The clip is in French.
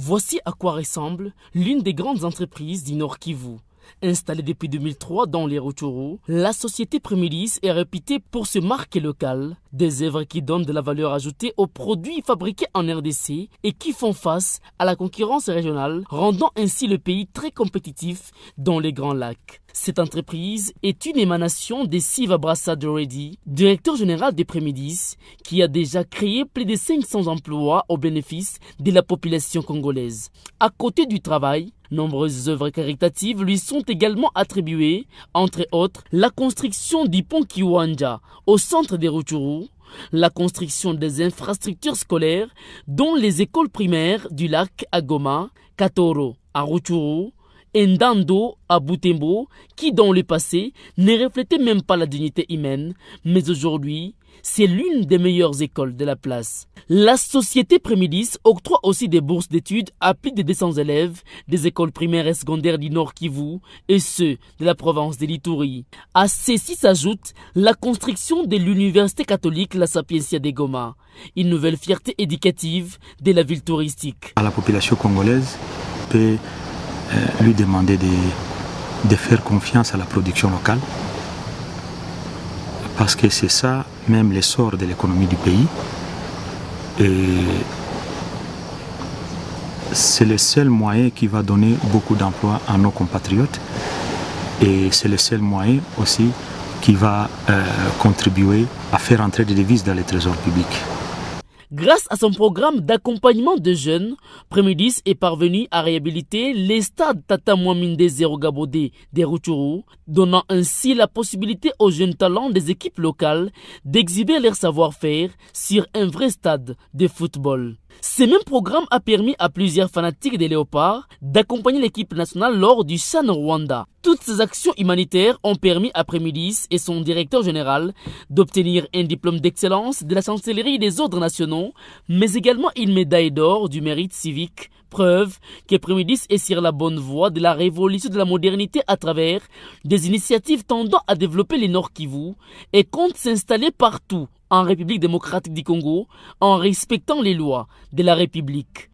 Voici à quoi ressemble l'une des grandes entreprises du Nord Kivu. Installée depuis 2003 dans les Rutshuru, la société Premilis est réputée pour se marquer local, des œuvres qui donnent de la valeur ajoutée aux produits fabriqués en RDC et qui font face à la concurrence régionale, rendant ainsi le pays très compétitif dans les Grands Lacs. Cette entreprise est une émanation de Siva Brassad Reddy, directeur général des Premilis, qui a déjà créé plus de 500 emplois au bénéfice de la population congolaise. À côté du travail, nombreuses œuvres caritatives lui sont également attribuées, entre autres la construction du pont Kiwanja au centre des Rutshuru, la construction des infrastructures scolaires dont les écoles primaires du lac à Goma, Katoro à Rutshuru, Ndando à Butembo, qui dans le passé ne reflétait même pas la dignité humaine, mais aujourd'hui, c'est l'une des meilleures écoles de la place. La société Premilis octroie aussi des bourses d'études à plus de 200 élèves des écoles primaires et secondaires du Nord Kivu et ceux de la province de l'Ituri. À ceci s'ajoute la construction de l'université catholique La Sapientia de Goma, une nouvelle fierté éducative de la ville touristique. La population congolaise peut lui demander de faire confiance à la production locale, parce que c'est ça même l'essor de l'économie du pays, et c'est le seul moyen qui va donner beaucoup d'emplois à nos compatriotes, et c'est le seul moyen aussi qui va contribuer à faire entrer des devises dans les trésors publics. Grâce à son programme d'accompagnement de jeunes, Premilis est parvenu à réhabiliter les stades Tata Mwaminde Zero Gabodé des Rutshuru, donnant ainsi la possibilité aux jeunes talents des équipes locales d'exhiber leur savoir-faire sur un vrai stade de football. Ce même programme a permis à plusieurs fanatiques des Léopards d'accompagner l'équipe nationale lors du CHAN Rwanda. Toutes ces actions humanitaires ont permis à Premilis et son directeur général d'obtenir un diplôme d'excellence de la chancellerie des ordres nationaux, mais également une médaille d'or du mérite civique, preuve que Premilis est sur la bonne voie de la révolution de la modernité à travers des initiatives tendant à développer les Nord Kivu et compte s'installer partout en République démocratique du Congo en respectant les lois de la République.